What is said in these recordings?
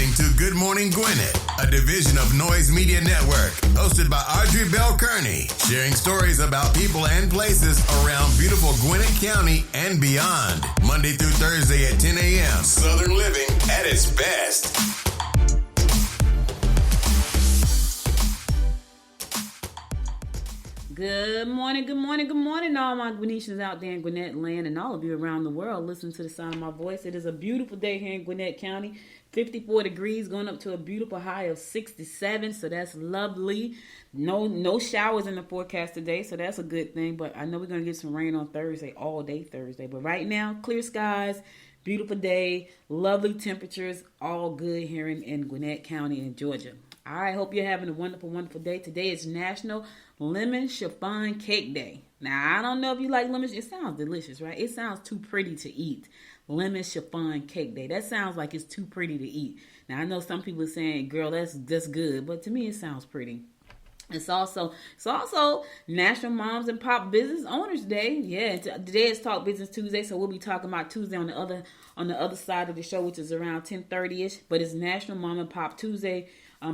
listening to Good Morning Gwinnett, a division of Noise Media Network, hosted by Audrey Bell Kearney, sharing stories about people and places around beautiful Gwinnett County and beyond. Monday through Thursday at 10 a.m. Southern living at its best. Good morning, good morning, good morning, all my Gwinnetians out there in Gwinnett land and all of you around the world listening to the sound of my voice. It is a beautiful day here in Gwinnett County, 54 degrees, going up to a beautiful high of 67, so that's lovely. No showers in the forecast today, so that's a good thing, but I know we're going to get some rain on Thursday, all day Thursday, but right now, clear skies, beautiful day, lovely temperatures, all good here in Gwinnett County in Georgia. All right, hope you're having a wonderful, wonderful day. Today is National Lemon Chiffon Cake Day. Now, I don't know if you like lemon. It sounds delicious, right? It sounds too pretty to eat. Lemon Chiffon Cake Day. That sounds like it's too pretty to eat. Now, I know some people are saying, girl, that's good. But to me, it sounds pretty. It's also National Moms and Pop Business Owners Day. Yeah, today is Talk Business Tuesday, so we'll be talking about Tuesday on the other side of the show, which is around 10:30ish. But it's National Mom and Pop Tuesday,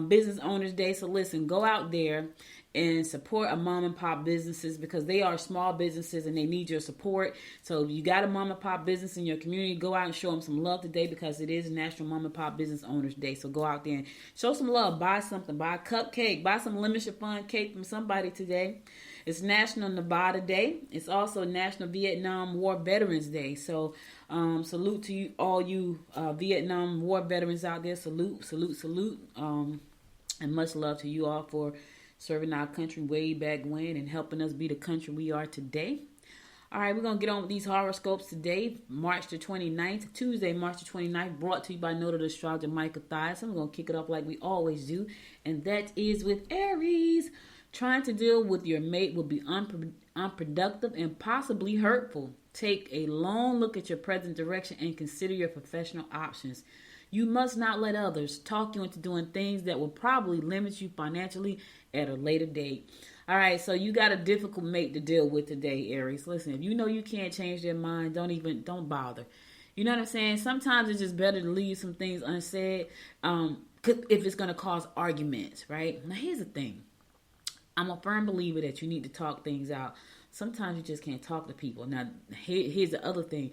Business Owners Day. So listen, go out there and support a mom and pop businesses because they are small businesses and they need your support. So if you got a mom and pop business in your community, go out and show them some love today because it is National Mom and Pop Business Owners Day. So go out there and show some love. Buy something. Buy a cupcake. Buy some lemon chiffon cake from somebody today. It's National Nevada Day. It's also National Vietnam War Veterans Day. So salute to you, all you Vietnam War veterans out there. Salute. And much love to you all for serving our country way back when and helping us be the country we are today. All right, we're going to get on with these horoscopes today, March the 29th, Tuesday, March the 29th, brought to you by Noted Astrologer Michael Thies. I'm going to kick it off like we always do, and that is with Aries. Trying to deal with your mate will be unproductive and possibly hurtful. Take a long look at your present direction and consider your professional options. You must not let others talk you into doing things that will probably limit you financially at a later date. All right, so you got a difficult mate to deal with today, Aries. Listen, if you know you can't change their mind, don't bother. You know what I'm saying? Sometimes it's just better to leave some things unsaid if it's going to cause arguments, right? Now, here's the thing. I'm a firm believer that you need to talk things out. Sometimes you just can't talk to people. Now, here's the other thing.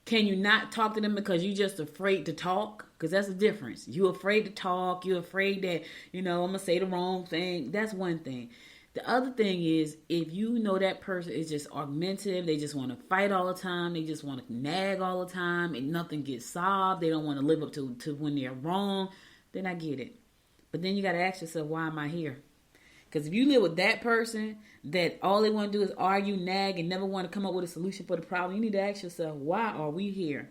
Can you not talk to them because you're just afraid to talk? Because that's the difference. You're afraid to talk. You're afraid that, I'm going to say the wrong thing. That's one thing. The other thing is, if you know that person is just argumentative, they just want to fight all the time, they just want to nag all the time, and nothing gets solved, they don't want to live up to when they're wrong, then I get it. But then you got to ask yourself, why am I here? Because if you live with that person that all they want to do is argue, nag, and never want to come up with a solution for the problem, you need to ask yourself, why are we here?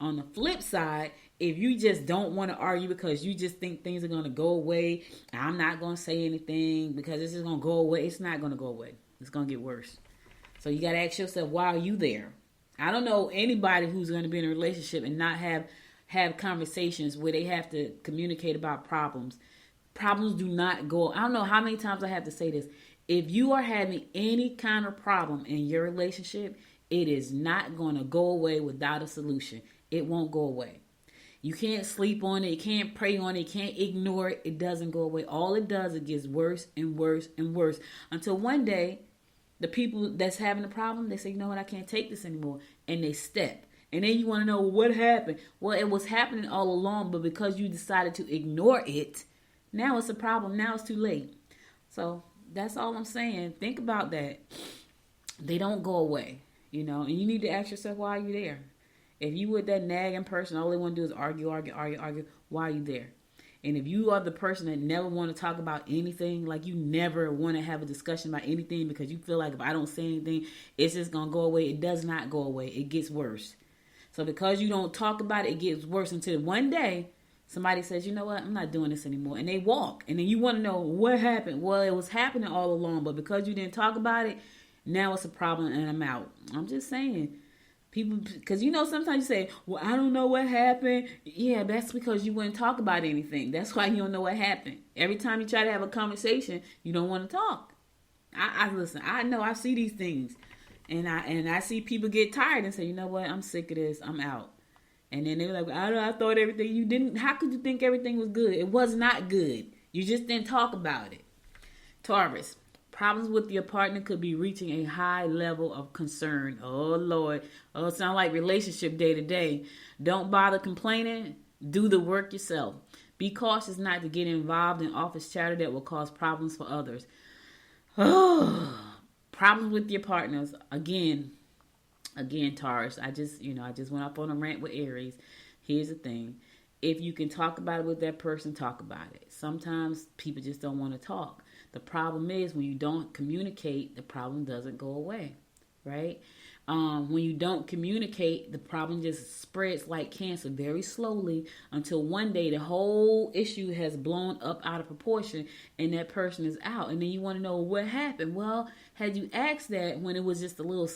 On the flip side, if you just don't want to argue because you just think things are going to go away, I'm not going to say anything because this is going to go away. It's not going to go away. It's going to get worse. So you got to ask yourself, why are you there? I don't know anybody who's going to be in a relationship and not have conversations where they have to communicate about problems. Problems do not go. I don't know how many times I have to say this. If you are having any kind of problem in your relationship, it is not going to go away without a solution. It won't go away. You can't sleep on it. You can't pray on it. You can't ignore it. It doesn't go away. All it does, it gets worse and worse and worse until one day, the people that's having the problem, they say, you know what, I can't take this anymore. And they step. And then you want to know, what happened? Well, it was happening all along, but because you decided to ignore it, now it's a problem. Now it's too late. So that's all I'm saying. Think about that. They don't go away, and you need to ask yourself, why are you there? If you with that nagging person, all they want to do is argue, why are you there? And if you are the person that never want to talk about anything, like you never want to have a discussion about anything because you feel like if I don't say anything, it's just going to go away. It does not go away. It gets worse. So because you don't talk about it, it gets worse until one day, somebody says, you know what, I'm not doing this anymore. And they walk. And then you want to know what happened. Well, it was happening all along. But because you didn't talk about it, now it's a problem and I'm out. I'm just saying. People, because sometimes you say, well, I don't know what happened. Yeah, that's because you wouldn't talk about anything. That's why you don't know what happened. Every time you try to have a conversation, you don't want to talk. I listen, I know, I see these things. And I see people get tired and say, you know what, I'm sick of this. I'm out. And then they're like, I thought everything you didn't. How could you think everything was good? It was not good. You just didn't talk about it. Taurus, problems with your partner could be reaching a high level of concern. Oh, Lord. Oh, it sounds like relationship day to day. Don't bother complaining. Do the work yourself. Be cautious not to get involved in office chatter that will cause problems for others. Oh, problems with your partners. Again, Taurus, I just went up on a rant with Aries. Here's the thing. If you can talk about it with that person, talk about it. Sometimes people just don't want to talk. The problem is when you don't communicate, the problem doesn't go away, right? When you don't communicate, the problem just spreads like cancer very slowly until one day the whole issue has blown up out of proportion and that person is out. And then you want to know what happened. Well, had you asked that when it was just a little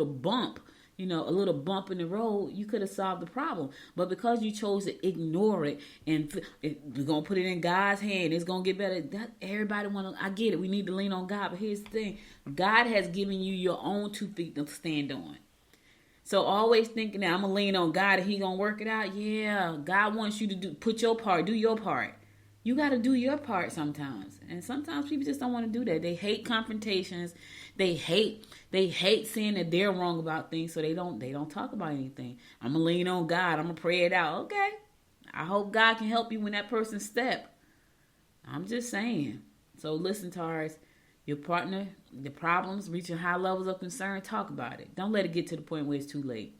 bump, a little bump in the road, you could have solved the problem. But because you chose to ignore it and we're going to put it in God's hand, it's going to get better. Everybody I get it. We need to lean on God. But here's the thing. God has given you your own 2 feet to stand on. So always thinking that I'm going to lean on God and he going to work it out. Yeah, God wants you to do your part. You got to do your part sometimes. And sometimes people just don't want to do that. They hate confrontations. They hate saying that they're wrong about things, so they don't talk about anything. I'm going to lean on God. I'm going to pray it out. Okay. I hope God can help you when that person step. I'm just saying. So listen, Taurus, your partner, the problems reaching high levels of concern, talk about it. Don't let it get to the point where it's too late.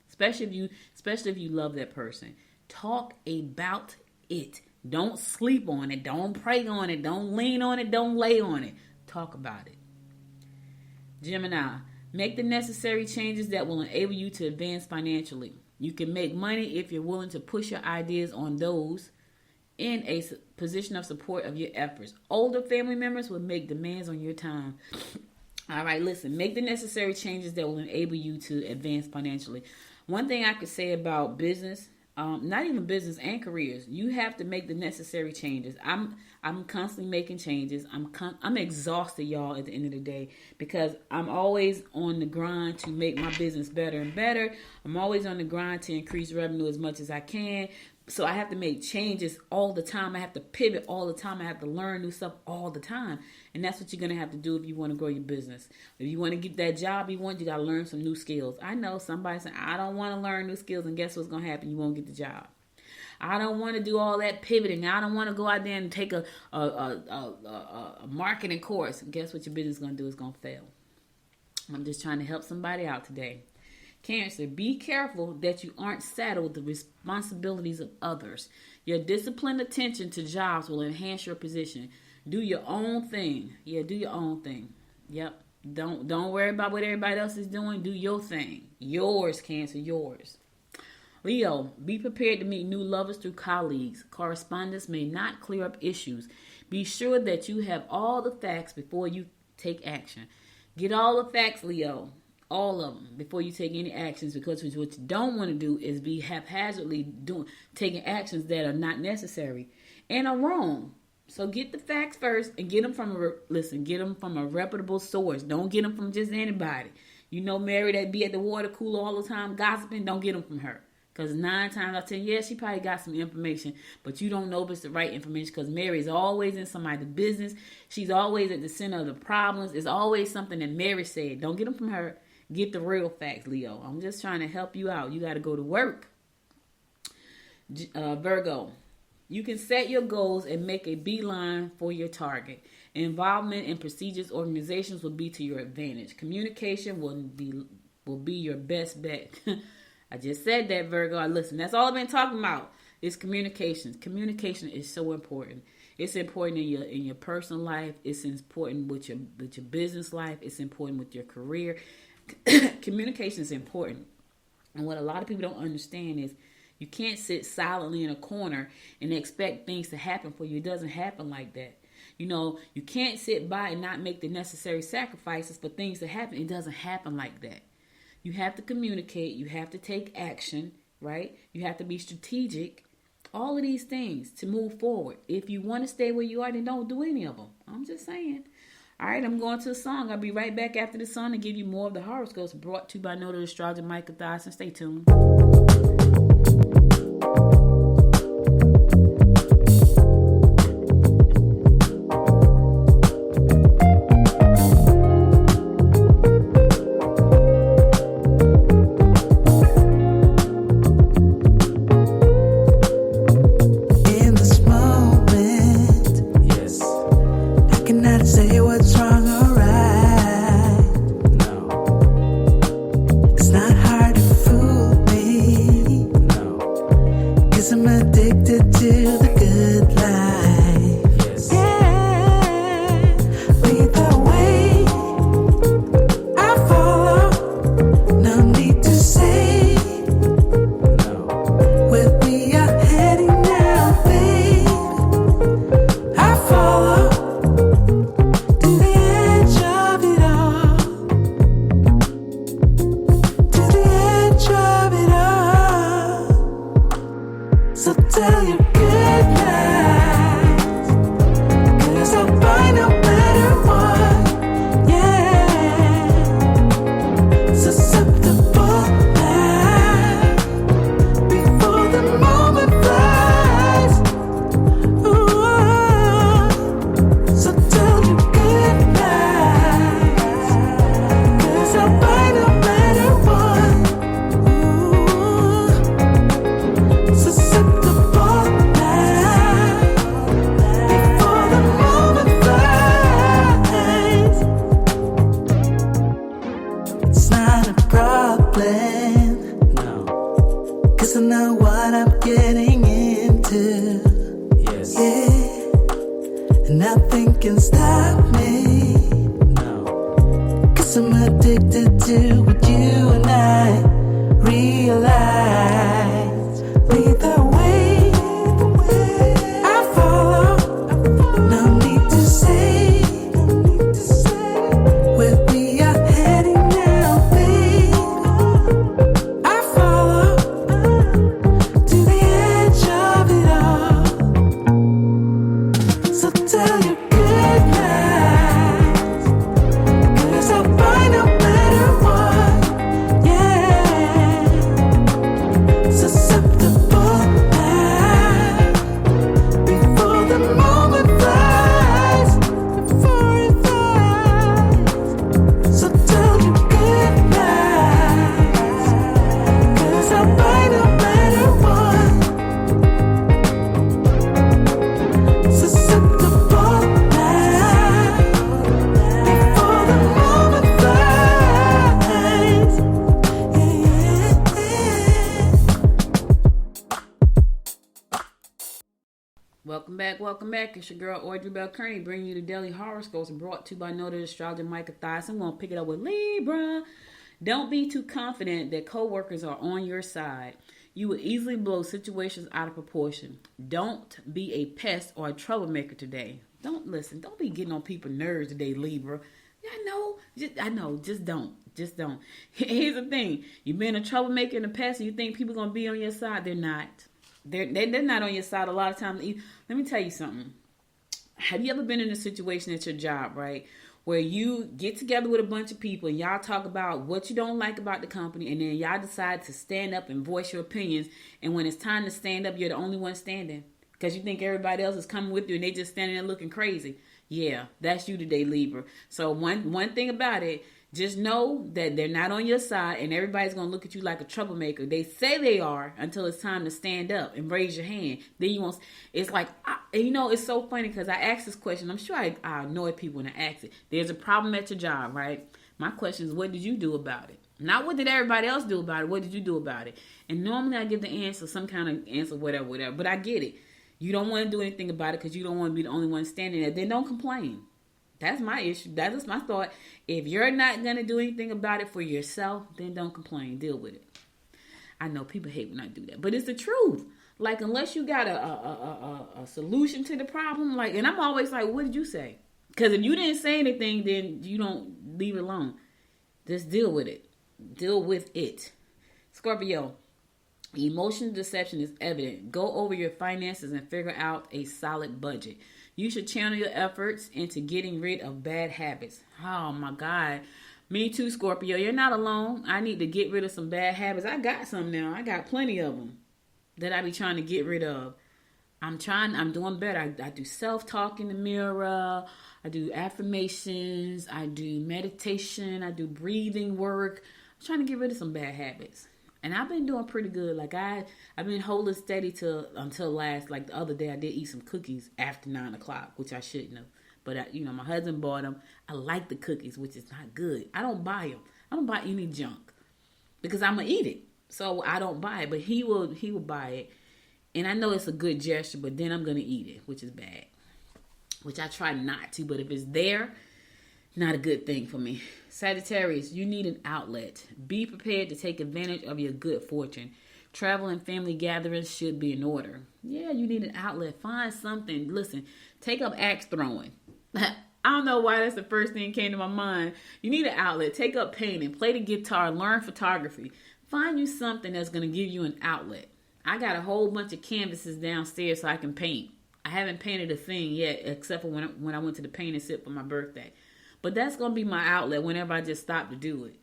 Especially if you love that person. Talk about it. Don't sleep on it. Don't pray on it. Don't lean on it. Don't lay on it. Talk about it. Gemini, make the necessary changes that will enable you to advance financially. You can make money if you're willing to push your ideas on those in a position of support of your efforts. Older family members will make demands on your time. All right, listen, make the necessary changes that will enable you to advance financially. One thing I could say about business, not even business and careers, you have to make the necessary changes. I'm constantly making changes. I'm exhausted, y'all, at the end of the day, because I'm always on the grind to make my business better and better. I'm always on the grind to increase revenue as much as I can. So I have to make changes all the time. I have to pivot all the time. I have to learn new stuff all the time. And that's what you're going to have to do if you want to grow your business. If you want to get that job you want, you got to learn some new skills. I know somebody saying, I don't want to learn new skills. And guess what's going to happen? You won't get the job. I don't want to do all that pivoting. I don't want to go out there and take a marketing course. And guess what your business is going to do? It's going to fail. I'm just trying to help somebody out today. Cancer, be careful that you aren't saddled with the responsibilities of others. Your disciplined attention to jobs will enhance your position. Do your own thing. Yeah, do your own thing. Yep. Don't worry about what everybody else is doing. Do your thing. Yours, Cancer, yours. Leo, be prepared to meet new lovers through colleagues. Correspondence may not clear up issues. Be sure that you have all the facts before you take action. Get all the facts, Leo. All of them before you take any actions, because what you don't want to do is be haphazardly taking actions that are not necessary and are wrong. So get the facts first and get them from a reputable source. Don't get them from just anybody. Mary that be at the water cooler all the time gossiping, don't get them from her. Because 9 times out of 10, yeah, she probably got some information, but you don't know if it's the right information, because Mary is always in somebody's business. She's always at the center of the problems. It's always something that Mary said. Don't get them from her. Get the real facts, Leo. I'm just trying to help you out. You got to go to work. Virgo, you can set your goals and make a beeline for your target. Involvement in prestigious organizations will be to your advantage. Communication will be your best bet. I just said that, Virgo. Listen, that's all I've been talking about is communication. Communication is so important. It's important in your personal life. It's important with your business life. It's important with your career. Communication is important. And what a lot of people don't understand is you can't sit silently in a corner and expect things to happen for you. It doesn't happen like that. You can't sit by and not make the necessary sacrifices for things to happen. It doesn't happen like that. You have to communicate. You have to take action, right? You have to be strategic. All of these things to move forward. If you want to stay where you are, then don't do any of them. I'm just saying. All right, I'm going to a song. I'll be right back after the song to give you more of the horoscopes brought to you by Noted Astrologer Michael Dyson. Stay tuned. tell you good night, 'cause I'll find a better one. Yeah, susceptible now before the moment flies. Ooh, so tell you good night, 'cause I'll find a better one. Ooh, susceptible now before the moment flies. It's not a problem, no, 'cause I know what I'm getting into. Yes. Yeah, and nothing can stop me. No, 'cause I'm addicted to what you and I realize. Lead the way, I follow. No need to say where we are heading now, babe. I follow to the edge of it all. So tell you good night, 'cause I'll find a better one. Yeah, susceptible now before the moment flies. Before it flies. So tell you good night, 'cause I'll find a better one. Susceptible now before the moment flies. Yeah. Welcome back. It's your girl Audrey Bell Kearney bringing you the daily horoscopes brought to you by noted astrologer Micah Thies. I'm going to pick it up with Libra. Don't be too confident that coworkers are on your side. You will easily blow situations out of proportion. Don't be a pest or a troublemaker today. Don't be getting on people's nerves today, Libra. Just don't. Here's the thing. You've been a troublemaker in the past and you think people are going to be on your side. They're not. They're not on your side a lot of times. Let me tell you something. Have you ever been in a situation at your job, right, where you get together with a bunch of people and y'all talk about what you don't like about the company, and then y'all decide to stand up and voice your opinions, and when it's time to stand up, you're the only one standing because you think everybody else is coming with you and they just standing there looking crazy? Yeah, that's you today, Libra. So one thing about it, just know that they're not on your side and everybody's going to look at you like a troublemaker. They say they are until it's time to stand up and raise your hand. Then you won't. It's like, it's so funny because I asked this question. I'm sure I annoy people when I ask it. There's a problem at your job, right? My question is, what did you do about it? Not what did everybody else do about it. What did you do about it? And normally I give the answer, some kind of answer, whatever. But I get it. You don't want to do anything about it because you don't want to be the only one standing there. Then don't complain. That's my issue. That is my thought. If you're not going to do anything about it for yourself, then don't complain. Deal with it. I know people hate when I do that, but it's the truth. Like, unless you got a solution to the problem, and I'm always like, what did you say? Because if you didn't say anything, then you don't leave it alone. Just deal with it. Deal with it. Scorpio, emotional deception is evident. Go over your finances and figure out a solid budget. You should channel your efforts into getting rid of bad habits. Oh my God. Me too, Scorpio. You're not alone. I need to get rid of some bad habits. I got some now. I got plenty of them that I be trying to get rid of. I'm doing better. I do self-talk in the mirror. I do affirmations. I do meditation. I do breathing work. I'm trying to get rid of some bad habits. And I've been doing pretty good. I've been holding steady until the other day I did eat some cookies after 9 o'clock, which I shouldn't have. But, my husband bought them. I like the cookies, which is not good. I don't buy them. I don't buy any junk because I'm going to eat it. So I don't buy it, but he will buy it. And I know it's a good gesture, but then I'm going to eat it, which is bad, which I try not to. But if it's there, not a good thing for me. Sagittarius, you need an outlet. Be prepared to take advantage of your good fortune. Travel and family gatherings should be in order. Yeah, you need an outlet. Find something. Listen, take up axe throwing. I don't know why that's the first thing that came to my mind. You need an outlet. Take up painting. Play the guitar. Learn photography. Find you something that's going to give you an outlet. I got a whole bunch of canvases downstairs so I can paint. I haven't painted a thing yet, except for when I went to the paint and sip for my birthday. But that's going to be my outlet whenever I just stop to do it.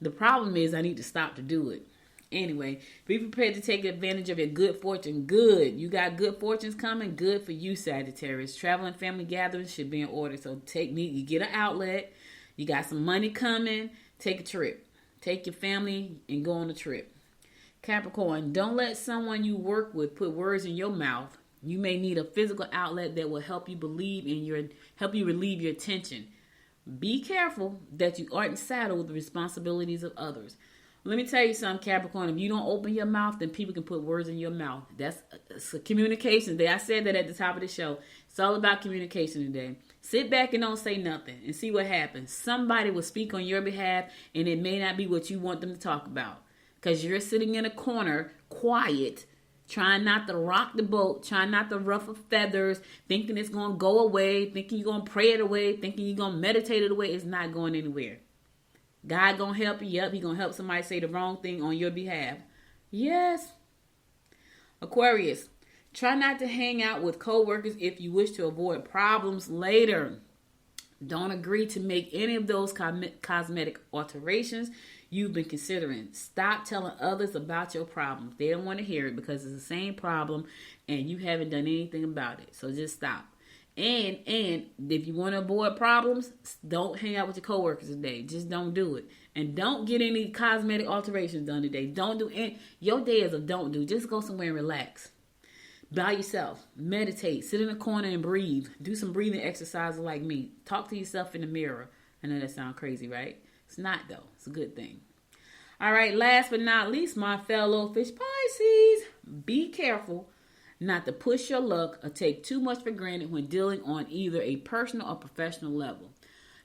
The problem is I need to stop to do it. Anyway, be prepared to take advantage of your good fortune. Good. You got good fortunes coming. Good for you, Sagittarius. Travel and family gatherings should be in order. So you get an outlet. You got some money coming. Take a trip. Take your family and go on a trip. Capricorn, don't let someone you work with put words in your mouth. You may need a physical outlet that will help you relieve your tension. Be careful that you aren't saddled with the responsibilities of others. Let me tell you something, Capricorn. If you don't open your mouth, then people can put words in your mouth. That's communication. I said that at the top of the show. It's all about communication today. Sit back and don't say nothing and see what happens. Somebody will speak on your behalf, and it may not be what you want them to talk about. Because you're sitting in a corner, quiet, trying not to rock the boat, trying not to ruffle feathers, thinking it's going to go away, thinking you're going to pray it away, thinking you're going to meditate it away. It's not going anywhere. God going to help you. Yep, He going to help somebody say the wrong thing on your behalf. Yes. Aquarius, try not to hang out with co-workers if you wish to avoid problems later. Don't agree to make any of those cosmetic alterations you've been considering. Stop telling others about your problems. They don't want to hear it because it's the same problem and you haven't done anything about it. So just stop. And if you want to avoid problems, don't hang out with your coworkers today. Just don't do it. And don't get any cosmetic alterations done today. Don't do any. Your day is a don't do. Just go somewhere and relax. By yourself. Meditate. Sit in a corner and breathe. Do some breathing exercises like me. Talk to yourself in the mirror. I know that sounds crazy, right? It's not, though. It's a good thing. All right. Last but not least, my fellow fish Pisces. Be careful not to push your luck or take too much for granted when dealing on either a personal or professional level.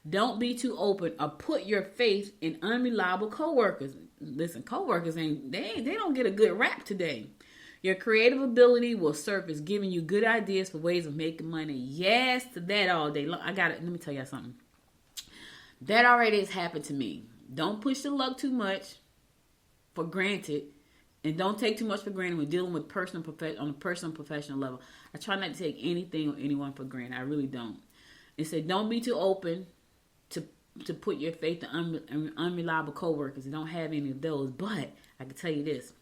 Don't be too open or put your faith in unreliable coworkers. Listen, coworkers they don't get a good rap today. Your creative ability will surface, giving you good ideas for ways of making money. Yes, to that all day long. Let me tell you something. That already has happened to me. Don't push the luck too much for granted. And don't take too much for granted when dealing with on a personal professional level. I try not to take anything or anyone for granted. I really don't. It said don't be too open to put your faith in unreliable coworkers. You don't have any of those. But I can tell you this.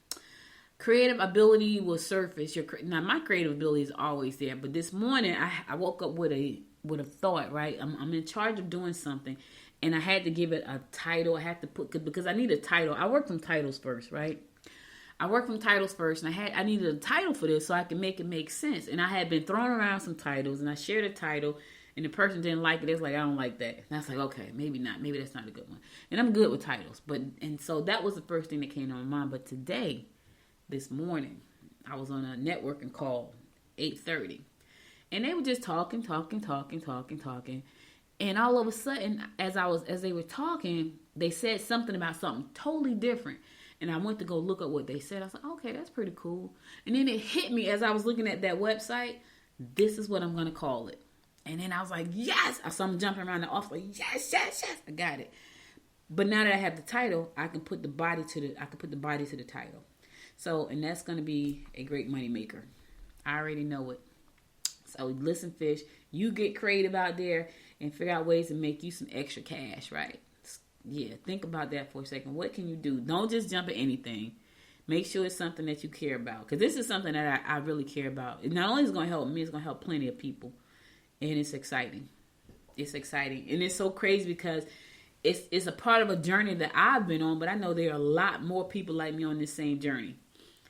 Creative ability will surface. Now, my creative ability is always there. But this morning, I woke up with a thought, right? I'm in charge of doing something. And I had to give it a title. I had to because I need a title. I work from titles first, right? And I needed a title for this so I can make it make sense. And I had been throwing around some titles, and I shared a title, and the person didn't like it. It's like, I don't like that. And I was like, okay, maybe not. Maybe that's not a good one. And I'm good with titles. And so that was the first thing that came to my mind. But today, this morning, I was on a networking call, 8:30. And they were just talking. And all of a sudden, as they were talking, they said something about something totally different. And I went to go look up what they said. I was like, okay, that's pretty cool. And then it hit me as I was looking at that website. This is what I'm going to call it. And then I was like, yes. So I'm jumping around the office like, yes. I got it. But now that I have the title, I can put the body to the title. So, and that's going to be a great money maker. I already know it. So listen, fish, you get creative out there and figure out ways to make you some extra cash, right? Yeah, think about that for a second. What can you do? Don't just jump at anything. Make sure it's something that you care about. Because this is something that I really care about. It not only is going to help me, it's going to help plenty of people. And it's exciting. And it's so crazy because it's a part of a journey that I've been on. But I know there are a lot more people like me on this same journey.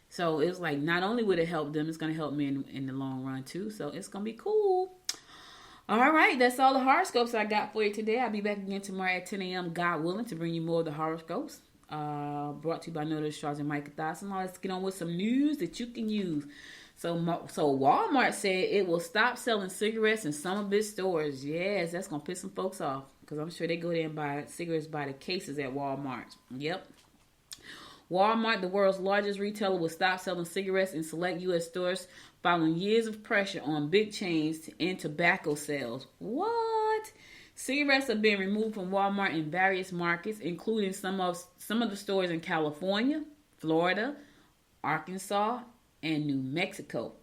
So it's like not only would it help them, it's going to help me in the long run too. So it's going to be cool. All right, that's all the horoscopes I got for you today. I'll be back again tomorrow at 10 a.m., God willing, to bring you more of the horoscopes. Brought to you by Notice Astrologer Micah Dawson. Let's get on with some news that you can use. So Walmart said it will stop selling cigarettes in some of its stores. Yes, that's going to piss some folks off because I'm sure they go there and buy cigarettes by the cases at Walmart. Yep. Walmart, the world's largest retailer, will stop selling cigarettes in select U.S. stores following years of pressure on big chains to end tobacco sales. What? Cigarettes are being removed from Walmart in various markets, including some of the stores in California, Florida, Arkansas, and New Mexico.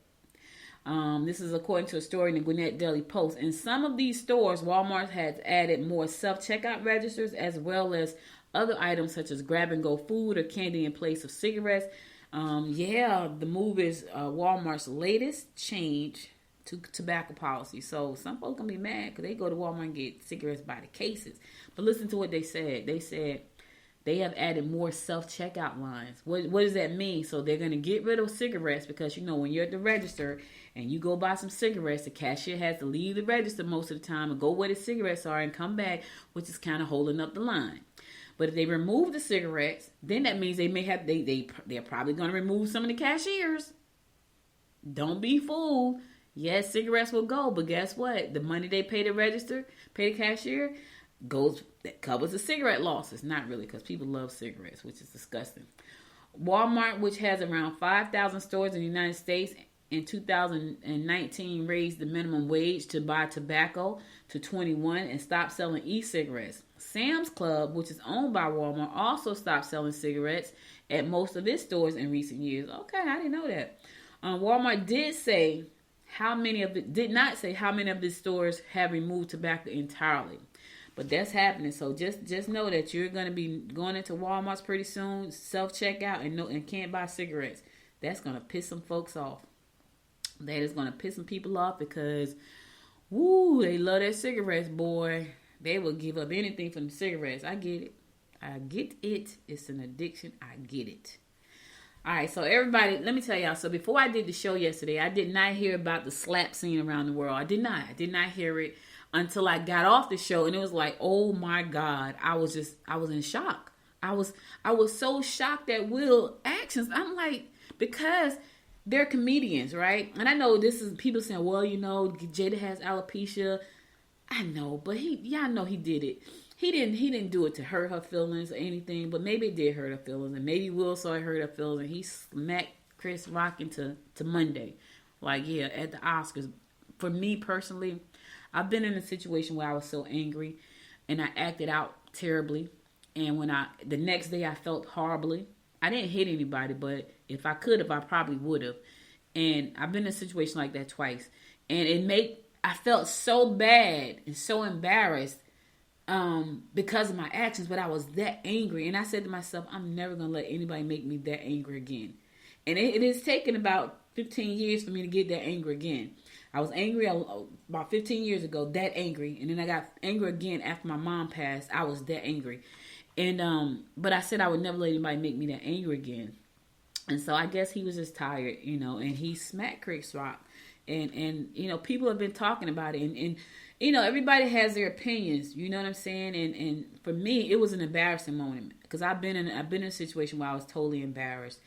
This is according to a story in the Gwinnett Daily Post. In some of these stores, Walmart has added more self-checkout registers as well as other items such as grab-and-go food or candy in place of cigarettes. The move is Walmart's latest change to tobacco policy. So some folks gonna be mad because they go to Walmart and get cigarettes by the cases. But listen to what they said. They said they have added more self-checkout lines. What does that mean? So they're going to get rid of cigarettes because, when you're at the register and you go buy some cigarettes, the cashier has to leave the register most of the time and go where the cigarettes are and come back, which is kind of holding up the line. But if they remove the cigarettes, then that means they may have, they're probably going to remove some of the cashiers. Don't be fooled. Yes, cigarettes will go, but guess what? The money they pay the cashier, that covers the cigarette losses. Not really, because people love cigarettes, which is disgusting. Walmart, which has around 5,000 stores in the United States, in 2019 raised the minimum wage to buy tobacco to 21 and stopped selling e-cigarettes. Sam's Club, which is owned by Walmart, also stopped selling cigarettes at most of its stores in recent years. Okay, I didn't know that. Walmart did not say how many of its stores have removed tobacco entirely. But that's happening. So just know that you're going to be going into Walmart's pretty soon, self-checkout, and can't buy cigarettes. That's going to piss some folks off. That is going to piss some people off because, they love their cigarettes, boy. They will give up anything for the cigarettes. I get it. It's an addiction. I get it. All right, so everybody, let me tell y'all. So before I did the show yesterday, I did not hear about the slap scene around the world. I did not hear it until I got off the show, and it was like, oh my God, I was in shock. I was so shocked at Will's actions. I'm like, because they're comedians, right? And I know this is people saying, well, Jada has alopecia. I know, but I know he did it. He didn't do it to hurt her feelings or anything, but maybe it did hurt her feelings, and maybe Will saw it hurt her feelings, and he smacked Chris Rock into Monday, at the Oscars. For me personally, I've been in a situation where I was so angry and I acted out terribly. And the next day I felt horribly. I didn't hit anybody, but if I could have, I probably would have. And I've been in a situation like that twice. And I felt so bad and so embarrassed because of my actions, but I was that angry. And I said to myself, I'm never going to let anybody make me that angry again. And it has taken about 15 years for me to get that angry again. I was angry about 15 years ago, that angry. And then I got angry again after my mom passed. I was that angry. And but I said I would never let anybody make me that angry again. And so I guess he was just tired, and he smacked Chris Rock. And people have been talking about it. And everybody has their opinions. You know what I'm saying? And for me, it was an embarrassing moment. Because I've been in a situation where I was totally embarrassed.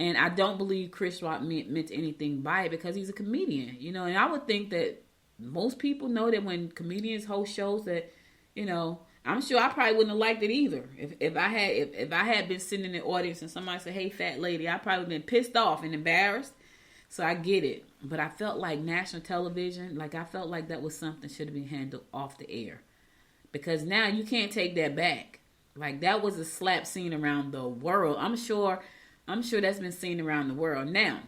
And I don't believe Chris Rock meant anything by it because he's a comedian, And I would think that most people know that when comedians host shows that, I'm sure I probably wouldn't have liked it either. If I had been sitting in the audience and somebody said, "Hey, fat lady," I probably been pissed off and embarrassed. So I get it. But I felt like national television, I felt like that was something should have been handled off the air. Because now you can't take that back. That was a slap scene around the world. I'm sure that's been seen around the world. Now,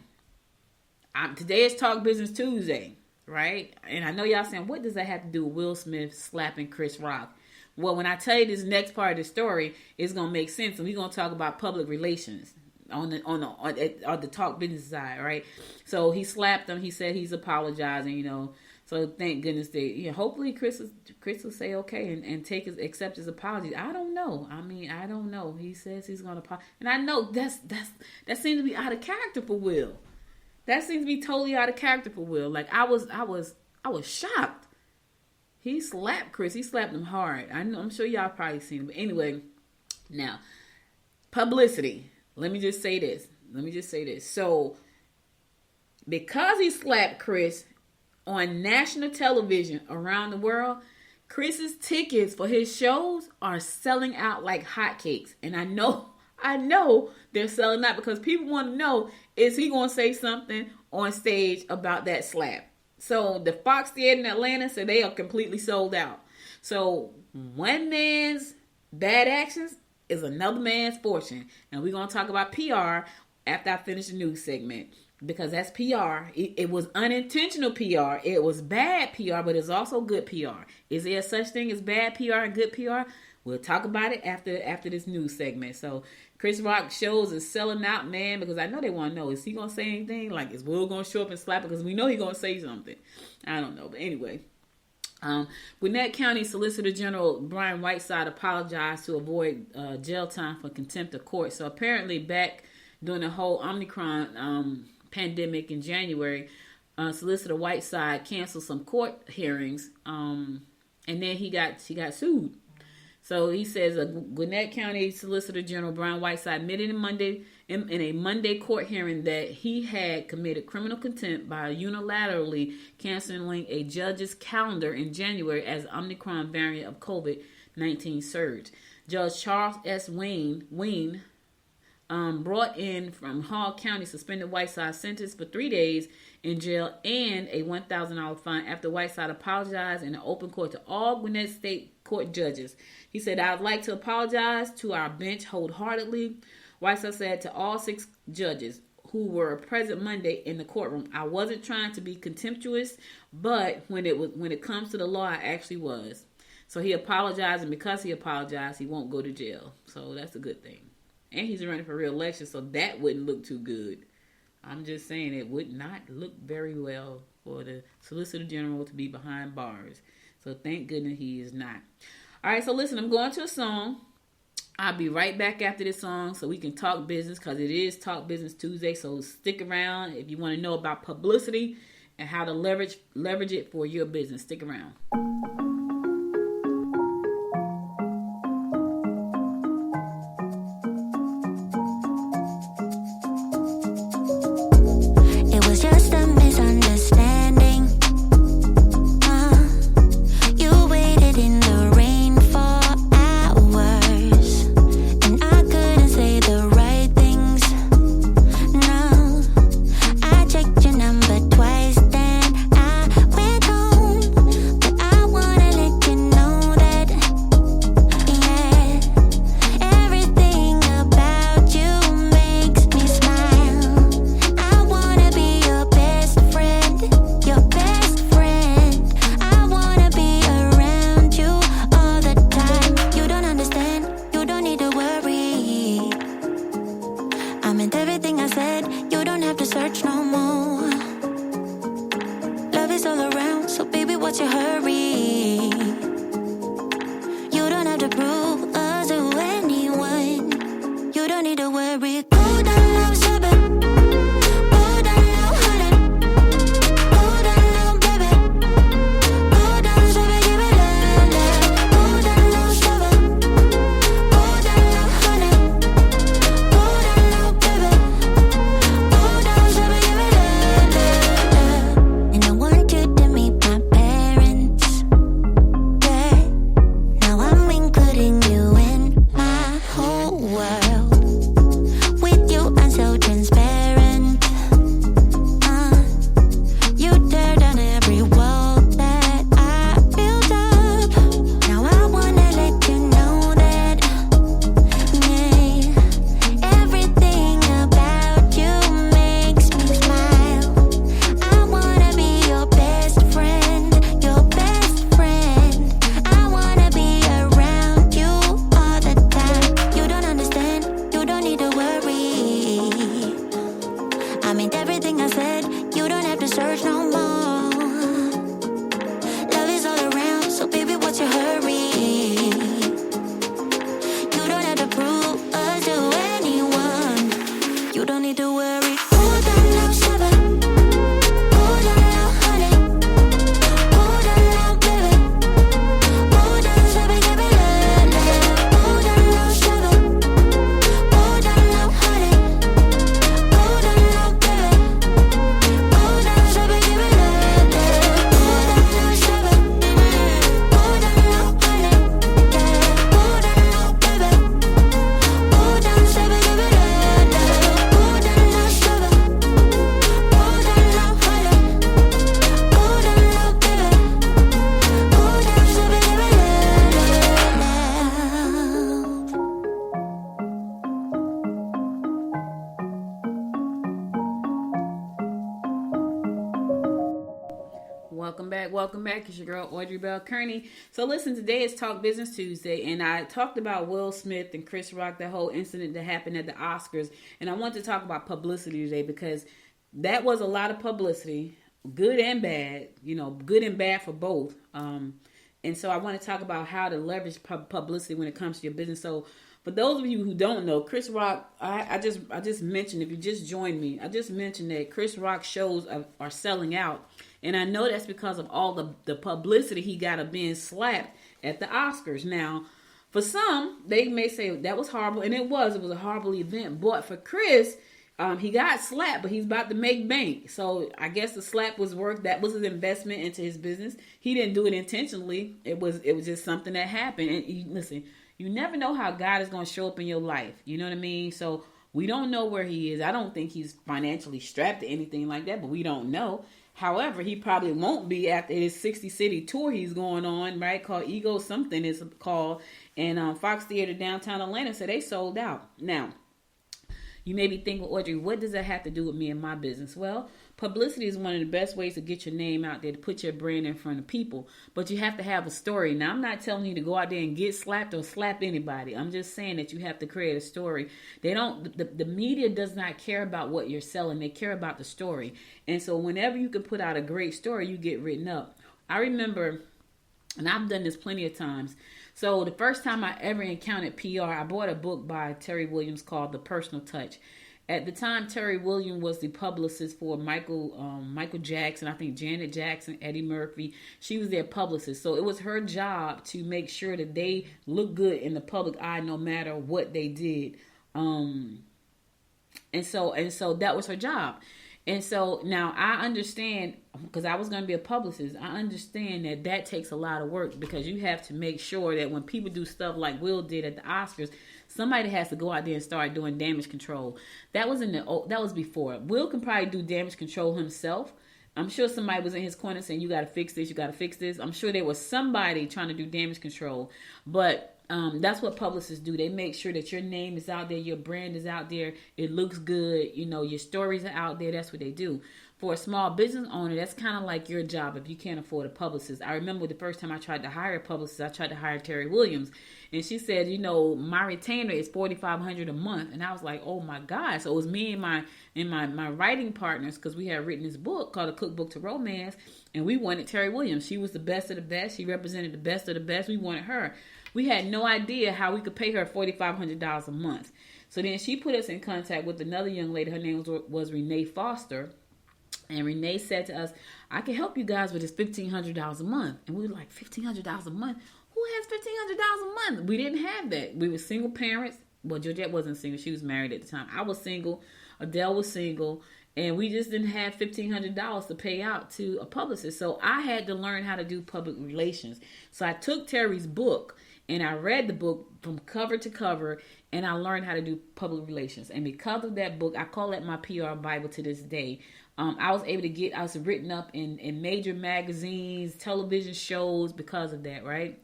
today is Talk Business Tuesday, right? And I know y'all saying, what does that have to do with Will Smith slapping Chris Rock? Well, when I tell you this next part of the story, it's going to make sense. And we're going to talk about public relations on the Talk Business side, right? So he slapped him. He said he's apologizing, So thank goodness hopefully Chris will say okay and accept his apology. I don't know. I don't know. He says he's gonna apologize, and I know that seems to be out of character for Will. That seems to be totally out of character for Will. I was shocked. He slapped Chris. He slapped him hard. I'm sure y'all probably seen him. But anyway, now publicity. Let me just say this. So because he slapped Chris on national television around the world, Chris's tickets for his shows are selling out like hotcakes. And I know they're selling out because people want to know, is he going to say something on stage about that slap? So the Fox Theater in Atlanta said they are completely sold out. So one man's bad actions is another man's fortune. And we're going to talk about PR after I finish the news segment. because that's PR. It was unintentional PR. It was bad PR, but it's also good PR. Is there such thing as bad PR and good PR? We'll talk about it after this news segment. So Chris Rock shows is selling out, man, because I know they want to know, is he going to say anything? Like, is Will going to show up and slap it? Because we know he's going to say something. I don't know. But anyway, Gwinnett County Solicitor General Brian Whiteside apologized to avoid jail time for contempt of court. So apparently back during the whole Omicron pandemic in January, Solicitor Whiteside canceled some court hearings, and then he got sued. So he says Gwinnett County Solicitor General Brian Whiteside admitted in a Monday court hearing that he had committed criminal contempt by unilaterally canceling a judge's calendar in January as Omicron variant of COVID-19 surged. Judge Charles S. Wynne brought in from Hall County suspended Whiteside's sentence for 3 days in jail and a $1,000 fine after Whiteside apologized in an open court to all Gwinnett State Court judges. He said, "I'd like to apologize to our bench wholeheartedly." Whiteside said to all 6 judges who were present Monday in the courtroom, "I wasn't trying to be contemptuous, but when it comes to the law, I actually was." So he apologized, and because he apologized, he won't go to jail. So that's a good thing. And he's running for re-election, so that wouldn't look too good. I'm just saying it would not look very well for the Solicitor General to be behind bars. So thank goodness he is not. All right, so listen, I'm going to a song. I'll be right back after this song so we can talk business, because it is Talk Business Tuesday. So stick around if you want to know about publicity and how to leverage it for your business. Stick around. Your number twice, then I went home. But I want Welcome back. It's your girl Audrey Bell Kearney. So listen, today is Talk Business Tuesday, and I talked about Will Smith and Chris Rock, that whole incident that happened at the Oscars, and I want to talk about publicity today because that was a lot of publicity, good and bad, good and bad for both. And so I want to talk about how to leverage publicity when it comes to your business. So for those of you who don't know, Chris Rock, I just mentioned, if you just joined me, I just mentioned that Chris Rock shows are selling out. And I know that's because of all the publicity he got of being slapped at the Oscars. Now, for some, they may say that was horrible, and it was a horrible event. But for Chris, he got slapped, but he's about to make bank. So I guess the slap was work. That was his investment into his business. He didn't do it intentionally. It was just something that happened. And listen, you never know how God is going to show up in your life. You know what I mean? So we don't know where he is. I don't think he's financially strapped to anything like that, but we don't know. However, he probably won't be after his 60-city tour he's going on, right? Called Ego something is called. And Fox Theater downtown Atlanta said they sold out. Now, you may be thinking, Audrey, what does that have to do with me and my business? Well, publicity is one of the best ways to get your name out there, to put your brand in front of people. But you have to have a story. Now, I'm not telling you to go out there and get slapped or slap anybody. I'm just saying that you have to create a story. The media does not care about what you're selling. They care about the story. And so whenever you can put out a great story, you get written up. I remember, and I've done this plenty of times. So the first time I ever encountered PR, I bought a book by Terry Williams called The Personal Touch. At the time, Terry Williams was the publicist for Michael Jackson, I think Janet Jackson, Eddie Murphy. She was their publicist. So it was her job to make sure that they look good in the public eye no matter what they did. And so that was her job. And so now I understand, because I was going to be a publicist, I understand that takes a lot of work, because you have to make sure that when people do stuff like Will did at the Oscars, somebody has to go out there and start doing damage control. That was before. Will can probably do damage control himself. I'm sure somebody was in his corner saying, you got to fix this, you got to fix this. I'm sure there was somebody trying to do damage control. But that's what publicists do. They make sure that your name is out there, your brand is out there, it looks good, your stories are out there. That's what they do. For a small business owner, that's kind of like your job if you can't afford a publicist. I remember the first time I tried to hire a publicist, I tried to hire Terry Williams. And she said, my retainer is $4,500 a month. And I was like, oh my God. So it was me and my writing partners, because we had written this book called A Cookbook to Romance. And we wanted Terry Williams. She was the best of the best. She represented the best of the best. We wanted her. We had no idea how we could pay her $4,500 a month. So then she put us in contact with another young lady. Her name was Renee Foster. And Renee said to us, I can help you guys with this $1,500 a month. And we were like, $1,500 a month? Who has $1,500 a month? We didn't have that. We were single parents. Well, Georgette wasn't single. She was married at the time. I was single. Adele was single. And we just didn't have $1,500 to pay out to a publicist. So I had to learn how to do public relations. So I took Terry's book and I read the book from cover to cover, and I learned how to do public relations. And because of that book, I call that my PR Bible to this day. I was written up in major magazines, television shows because of that, right?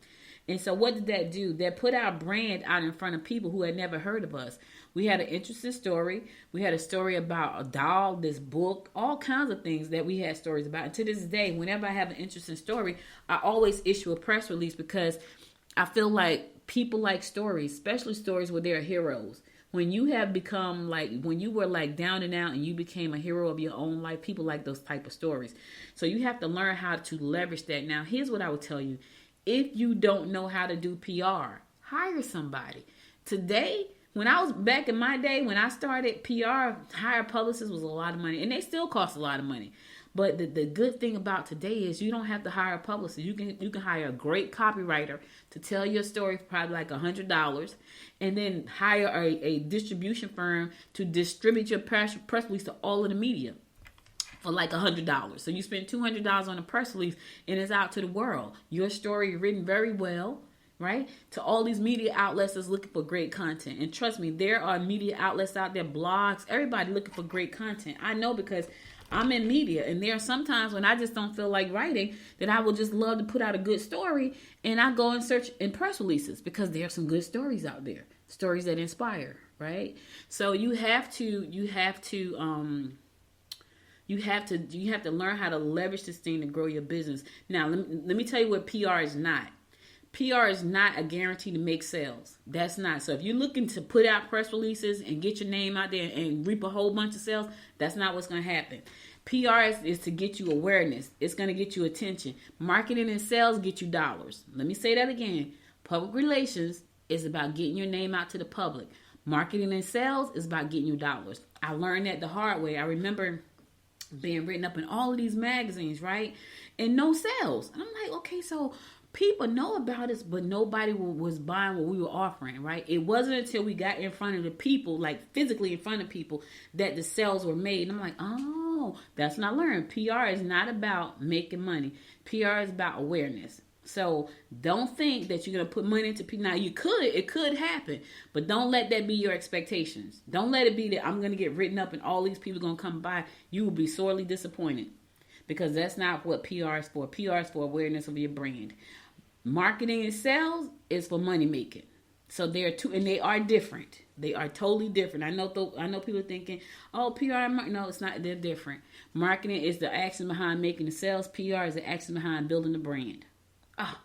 And so what did that do? That put our brand out in front of people who had never heard of us. We had an interesting story. We had a story about a dog, this book, all kinds of things that we had stories about. And to this day, whenever I have an interesting story, I always issue a press release, because I feel like people like stories, especially stories where they're heroes. When you have become when you were down and out and you became a hero of your own life, people like those type of stories. So you have to learn how to leverage that. Now, here's what I would tell you. If you don't know how to do PR, hire somebody. Today, when I was back in my day, when I started PR, hire publicists was a lot of money, and they still cost a lot of money. But the good thing about today is you don't have to hire a publicist. You can hire a great copywriter to tell your story for probably like $100, and then hire a distribution firm to distribute your press release to all of the media for like $100. So you spend $200 on a press release, and it's out to the world. Your story is written very well, right? To all these media outlets that's looking for great content. And trust me, there are media outlets out there, blogs, everybody looking for great content. I know, because I'm in media, and there are sometimes when I just don't feel like writing, that I would just love to put out a good story, and I go and search in press releases, because there are some good stories out there, stories that inspire, right? So you have to You have to learn how to leverage this thing to grow your business. Now, let me tell you what PR is not. PR is not a guarantee to make sales. That's not. So if you're looking to put out press releases and get your name out there and reap a whole bunch of sales, that's not what's going to happen. PR is to get you awareness. It's going to get you attention. Marketing and sales get you dollars. Let me say that again. Public relations is about getting your name out to the public. Marketing and sales is about getting you dollars. I learned that the hard way. I remember being written up in all of these magazines, right? And no sales. And I'm like, okay, so people know about us, but nobody was buying what we were offering, right? It wasn't until we got in front of the people, like physically in front of people, that the sales were made. And I'm like, oh, that's when I learned. PR is not about making money. PR is about awareness. So don't think that you're going to put money into people. Now, it could happen, but don't let that be your expectations. Don't let it be that I'm going to get written up and all these people are going to come by. You will be sorely disappointed, because that's not what PR is for. PR is for awareness of your brand. Marketing and sales is for money making. So there are two, and they are different. They are totally different. I know people are thinking, oh, PR, no, it's not. They're different. Marketing is the action behind making the sales. PR is the action behind building the brand.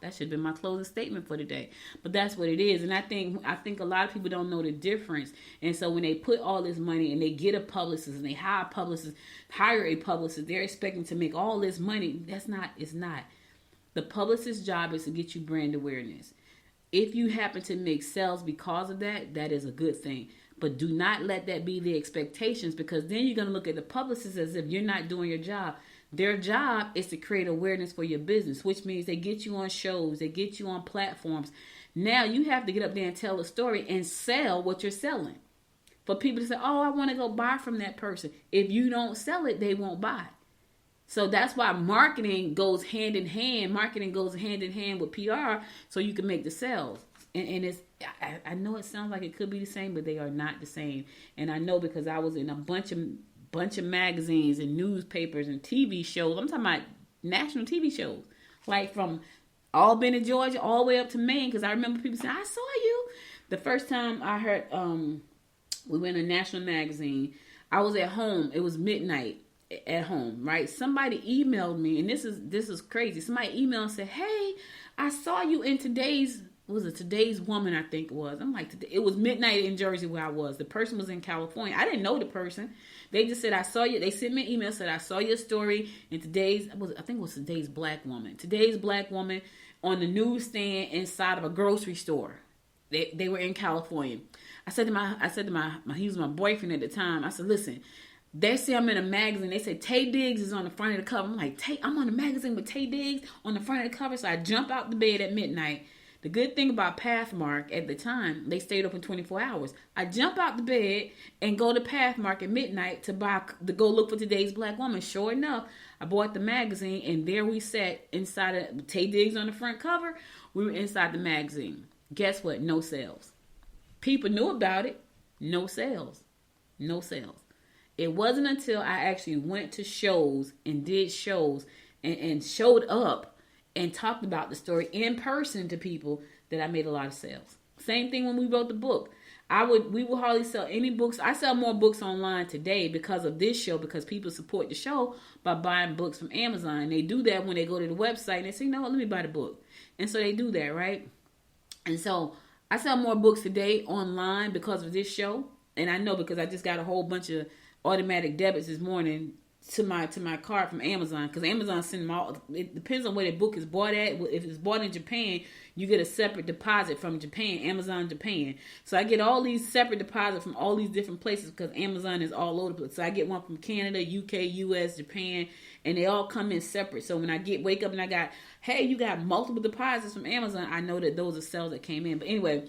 That should have been my closing statement for today. But that's what it is. And I think a lot of people don't know the difference. And so when they put all this money and they get a publicist and they hire a publicist, they're expecting to make all this money. It's not. The publicist's job is to get you brand awareness. If you happen to make sales because of that, that is a good thing. But do not let that be the expectations, because then you're going to look at the publicist as if you're not doing your job. Their job is to create awareness for your business, which means they get you on shows, they get you on platforms. Now you have to get up there and tell a story and sell what you're selling. For people to say, oh, I want to go buy from that person. If you don't sell it, they won't buy. So that's why marketing goes hand in hand. Marketing goes hand in hand with PR, so you can make the sales. And it's, I know it sounds like it could be the same, but they are not the same. And I know because I was in a bunch of magazines and newspapers and TV shows. I'm talking about national TV shows, like from Albany, Georgia, all the way up to Maine. Because I remember people saying, I saw you. The first time I heard, we went in a national magazine. I was at home. It was midnight at home, right? Somebody emailed me, and this is crazy. Somebody emailed and said, hey, I saw you in Today's Woman, I think it was. I'm like, it was midnight in Jersey where I was. The person was in California. I didn't know the person. They just said, I saw you. They sent me an email, said, I saw your story in Today's Black Woman. Today's Black Woman on the newsstand inside of a grocery store. They were in California. I said to my he was my boyfriend at the time. I said, listen, they say I'm in a magazine. They say Tay Diggs is on the front of the cover. I'm like, I'm on a magazine with Tay Diggs on the front of the cover. So I jump out the bed at midnight. The good thing about Pathmark at the time, they stayed open 24 hours. I jump out the bed and go to Pathmark at midnight to go look for Today's Black Woman. Sure enough, I bought the magazine, and there we sat inside of Tay Diggs on the front cover. We were inside the magazine. Guess what? No sales. People knew about it. No sales. No sales. It wasn't until I actually went to shows and did shows and showed up and talked about the story in person to people that I made a lot of sales. Same thing when we wrote the book. We will hardly sell any books. I sell more books online today because of this show, because people support the show by buying books from Amazon. They do that when they go to the website and they say, you know what, let me buy the book. And so they do that, right? And so I sell more books today online because of this show. And I know because I just got a whole bunch of automatic debits this morning to my card from Amazon, because Amazon send them all. It depends on where the book is bought at. If it's bought in Japan, you get a separate deposit from Japan, Amazon Japan. So I get all these separate deposits from all these different places because Amazon is all over the place. So I get one from Canada, UK, US, Japan, and they all come in separate. So when I wake up and I got, hey, you got multiple deposits from Amazon, I know that those are sales that came in. But anyway,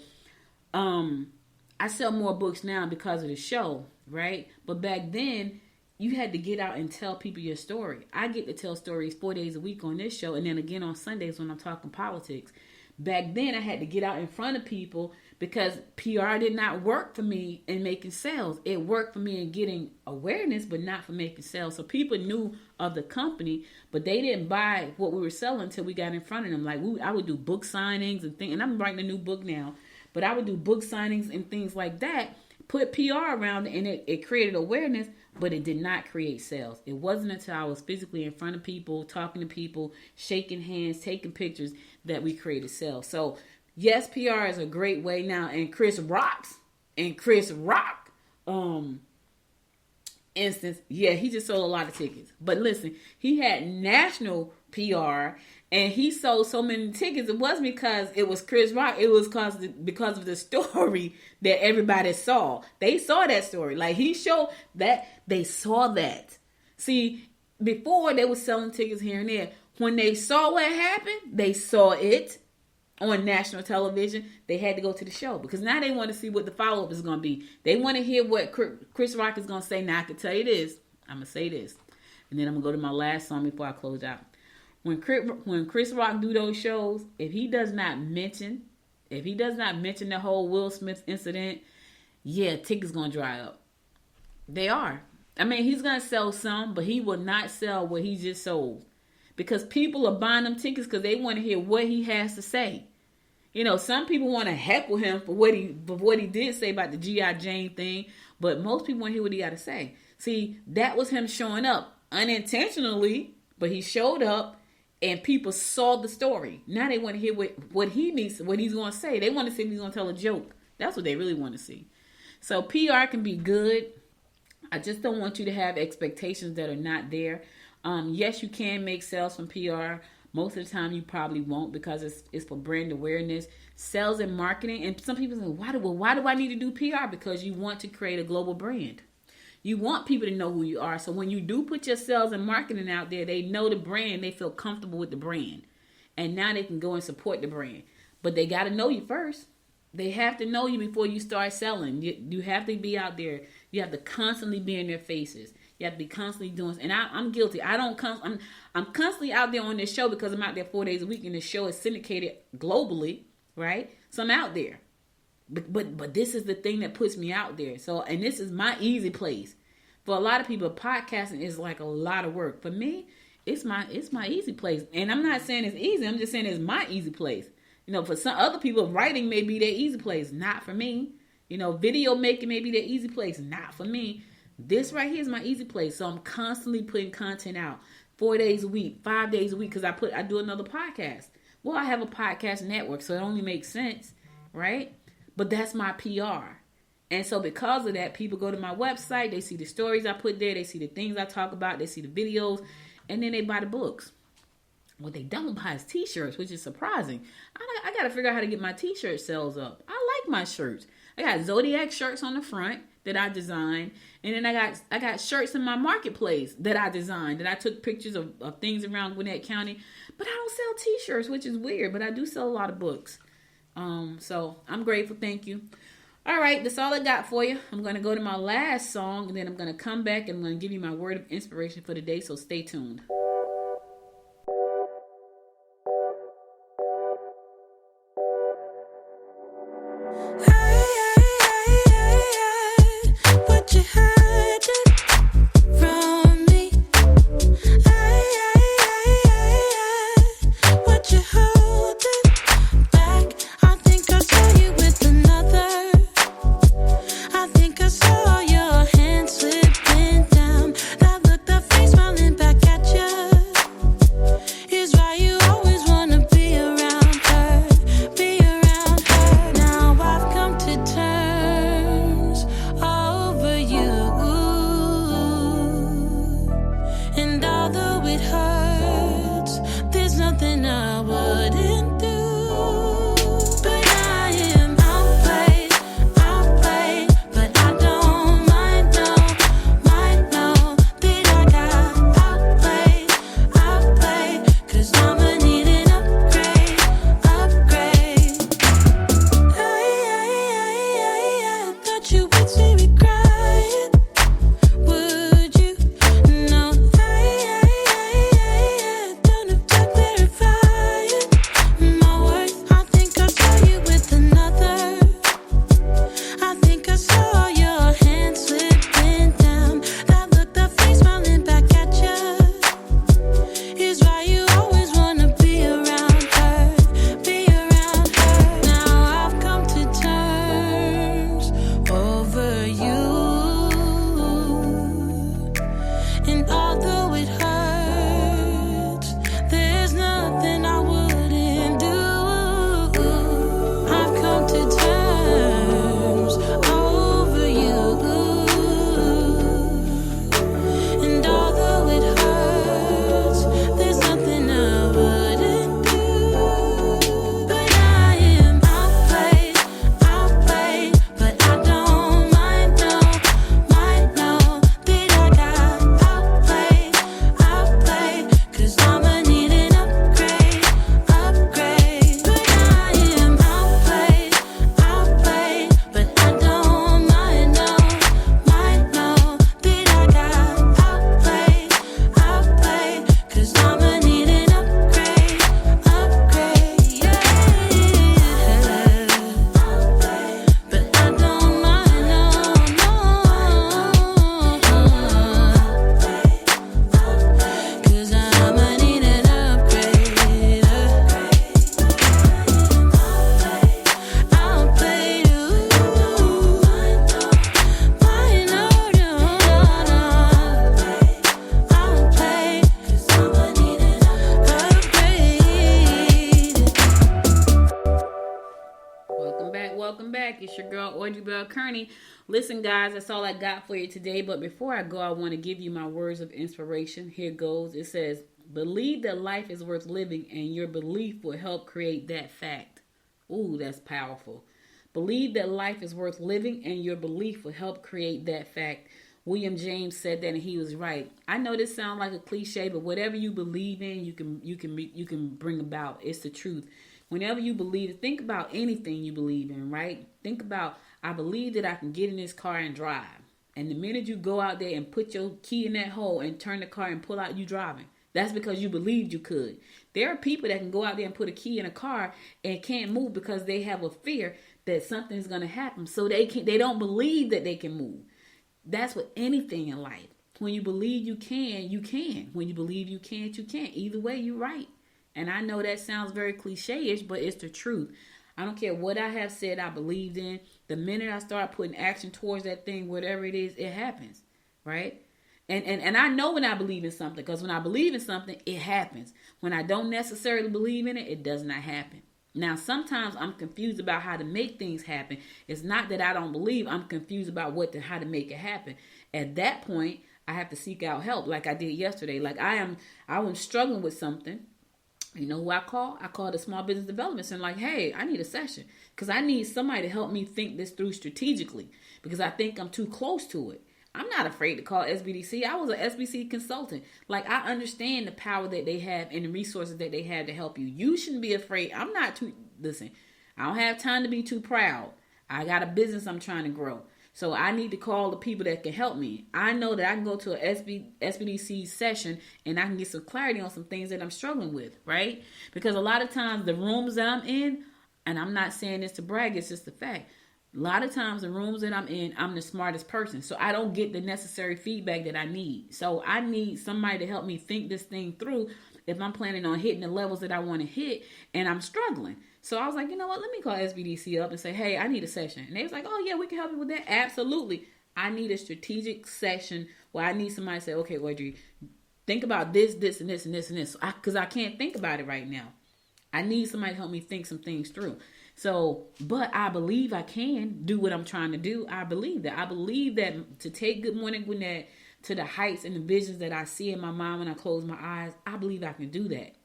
I sell more books now because of the show, right? But back then, you had to get out and tell people your story. I get to tell stories 4 days a week on this show, and then again on Sundays when I'm talking politics. Back then, I had to get out in front of people because PR did not work for me in making sales. It worked for me in getting awareness, but not for making sales. So people knew of the company, but they didn't buy what we were selling until we got in front of them. Like I would do book signings and things, and I'm writing a new book now, but I would do book signings and things like that. put PR around it, and it created awareness, but it did not create sales. It wasn't until I was physically in front of people, talking to people, shaking hands, taking pictures, that we created sales. So yes, PR is a great way now. And Chris Rock instance, yeah, he just sold a lot of tickets. But listen, he had national PR, and he sold so many tickets. It wasn't because it was Chris Rock. It was because of the story that everybody saw. They saw that story. Like, he showed that. They saw that. See, before they were selling tickets here and there. When they saw what happened, they saw it on national television. They had to go to the show because now they want to see what the follow-up is going to be. They want to hear what Chris Rock is going to say. Now, I can tell you this. I'm going to say this. And then I'm going to go to my last song before I close out. When Chris Rock do those shows, if he does not mention the whole Will Smith incident, yeah, tickets going to dry up. They are. I mean, he's going to sell some, but he will not sell what he just sold. Because people are buying them tickets because they want to hear what he has to say. You know, some people want to heckle him for what he did say about the G.I. Jane thing, but most people want to hear what he got to say. See, that was him showing up unintentionally, but he showed up and people saw the story. Now they want to hear what he's going to say. They want to see if he's going to tell a joke. That's what they really want to see. So PR can be good. I just don't want you to have expectations that are not there. Yes, you can make sales from PR. Most of the time, you probably won't because it's for brand awareness, sales, and marketing. And some people say, why do I need to do PR? Because you want to create a global brand. You want people to know who you are. So when you do put your sales and marketing out there, they know the brand. They feel comfortable with the brand. And now they can go and support the brand. But they got to know you first. They have to know you before you start selling. You have to be out there. You have to constantly be in their faces. You have to be constantly doing, and I'm guilty. I'm constantly out there on this show because I'm out there 4 days a week, and the show is syndicated globally, right? So I'm out there, but this is the thing that puts me out there. So, and this is my easy place. For a lot of people, podcasting is like a lot of work. For me, it's my easy place, and I'm not saying it's easy. I'm just saying it's my easy place. You know, for some other people, writing may be their easy place, not for me. You know, video making may be their easy place, not for me. This right here is my easy place. So I'm constantly putting content out 4 days a week, 5 days a week, because I do another podcast. Well, I have a podcast network, so it only makes sense, right? But that's my PR. And so because of that, people go to my website, they see the stories I put there, they see the things I talk about, they see the videos, and then they buy the books. What they don't buy is t-shirts, which is surprising. I got to figure out how to get my t-shirt sales up. I like my shirts. I got Zodiac shirts on the front that I designed. And then I got shirts in my marketplace that I designed. That I took pictures of things around Gwinnett County. But I don't sell t-shirts, which is weird. But I do sell a lot of books. So I'm grateful. Thank you. All right. That's all I got for you. I'm going to go to my last song. And then I'm going to come back and I'm going to give you my word of inspiration for the day. So stay tuned. It's your girl, Audrey Bell Kearney. Listen, guys, that's all I got for you today. But before I go, I want to give you my words of inspiration. Here goes. It says, believe that life is worth living, and your belief will help create that fact. Ooh, that's powerful. Believe that life is worth living, and your belief will help create that fact. William James said that, and he was right. I know this sounds like a cliche, but whatever you believe in, you can bring about. It's the truth. Whenever you believe, think about anything you believe in, right? Think about, I believe that I can get in this car and drive. And the minute you go out there and put your key in that hole and turn the car and pull out, you driving. That's because you believed you could. There are people that can go out there and put a key in a car and can't move because they have a fear that something's going to happen. So they don't believe that they can move. That's with anything in life. When you believe you can, you can. When you believe you can't, you can't. Either way, you're right. And I know that sounds very cliche-ish, but it's the truth. I don't care what I have said I believed in. The minute I start putting action towards that thing, whatever it is, it happens, right? And I know when I believe in something, because when I believe in something, it happens. When I don't necessarily believe in it, it does not happen. Now, sometimes I'm confused about how to make things happen. It's not that I don't believe. I'm confused about how to make it happen. At that point, I have to seek out help like I did yesterday. Like I was struggling with something. You know who I call? I call the Small Business Development Center. Like, hey, I need a session because I need somebody to help me think this through strategically because I think I'm too close to it. I'm not afraid to call SBDC. I was an SBC consultant. Like, I understand the power that they have and the resources that they have to help you. You shouldn't be afraid. Listen, I don't have time to be too proud. I got a business I'm trying to grow. So I need to call the people that can help me. I know that I can go to a SBDC session and I can get some clarity on some things that I'm struggling with, right? Because a lot of times the rooms that I'm in, and I'm not saying this to brag, it's just the fact. A lot of times the rooms that I'm in, I'm the smartest person. So I don't get the necessary feedback that I need. So I need somebody to help me think this thing through if I'm planning on hitting the levels that I want to hit and I'm struggling. So I was like, you know what? Let me call SBDC up and say, hey, I need a session. And they was like, oh, yeah, we can help you with that. Absolutely. I need a strategic session where I need somebody to say, okay, Audrey, think about this, this, and this, and this, and this. Because I can't think about it right now. I need somebody to help me think some things through. So, but I believe I can do what I'm trying to do. I believe that. I believe that to take Good Morning Gwinnett to the heights and the visions that I see in my mind when I close my eyes, I believe I can do that.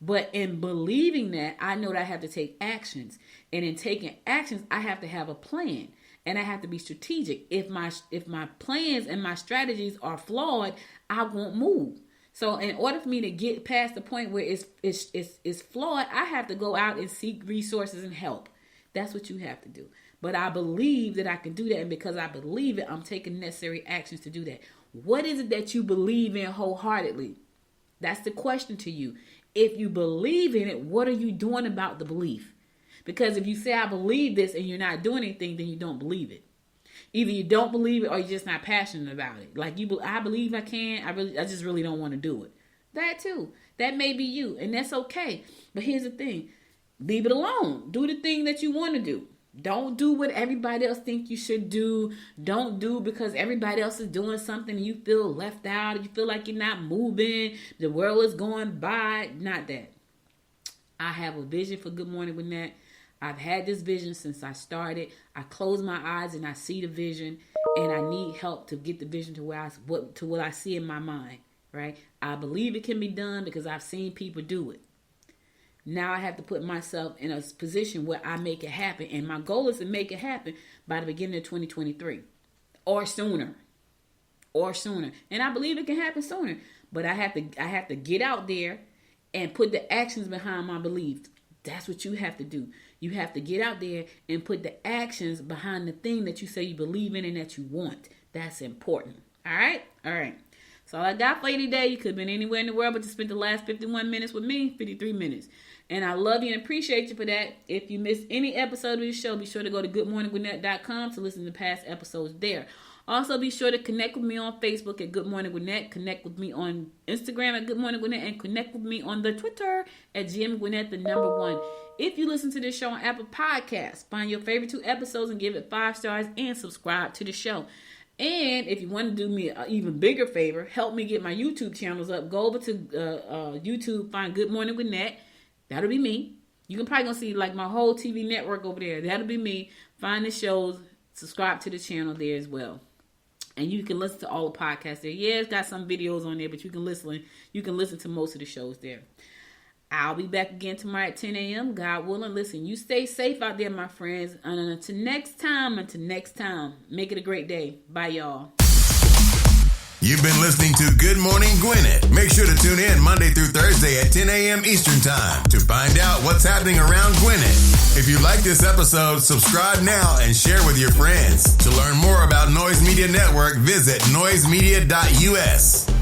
But in believing that, I know that I have to take actions. And in taking actions, I have to have a plan. And I have to be strategic. If my plans and my strategies are flawed, I won't move. So in order for me to get past the point where it's flawed, I have to go out and seek resources and help. That's what you have to do. But I believe that I can do that. And because I believe it, I'm taking necessary actions to do that. What is it that you believe in wholeheartedly? That's the question to you. If you believe in it, what are you doing about the belief? Because if you say, I believe this and you're not doing anything, then you don't believe it. Either you don't believe it or you're just not passionate about it. Like I believe I can. I just really don't want to do it. That too. That may be you. And that's okay. But here's the thing. Leave it alone. Do the thing that you want to do. Don't do what everybody else think you should do. Don't do because everybody else is doing something and you feel left out. You feel like you're not moving. The world is going by. Not that. I have a vision for Good Morning Gwinnett. I've had this vision since I started. I close my eyes and I see the vision, and I need help to get the vision to what I see in my mind, right? I believe it can be done because I've seen people do it. Now I have to put myself in a position where I make it happen, and my goal is to make it happen by the beginning of 2023 or sooner. And I believe it can happen sooner, but I have to get out there and put the actions behind my beliefs. That's what you have to do. You have to get out there and put the actions behind the thing that you say you believe in and that you want. That's important. All right? All right. So all I got for you today. You could have been anywhere in the world, but you spent the last 51 minutes with me, 53 minutes. And I love you and appreciate you for that. If you missed any episode of this show, be sure to go to goodmorninggwinnett.com to listen to past episodes there. Also, be sure to connect with me on Facebook at Good Morning Gwinnett. Connect with me on Instagram at Good Morning Gwinnett. And connect with me on the Twitter at GM Gwinnett, the #1. If you listen to this show on Apple Podcasts, find your favorite 2 episodes and give it 5 stars and subscribe to the show. And if you want to do me an even bigger favor, help me get my YouTube channels up. Go over to YouTube, find Good Morning Gwinnett. That'll be me. You can probably gonna see like my whole TV network over there. That'll be me. Find the shows, subscribe to the channel there as well. And you can listen to all the podcasts there. Yeah, it's got some videos on there, but you can listen to most of the shows there. I'll be back again tomorrow at 10 a.m. God willing. Listen, you stay safe out there, my friends. And until next time, make it a great day. Bye, y'all. You've been listening to Good Morning Gwinnett. Make sure to tune in Monday through Thursday at 10 a.m. Eastern Time to find out what's happening around Gwinnett. If you like this episode, subscribe now and share with your friends. To learn more about Noise Media Network, visit noisemedia.us.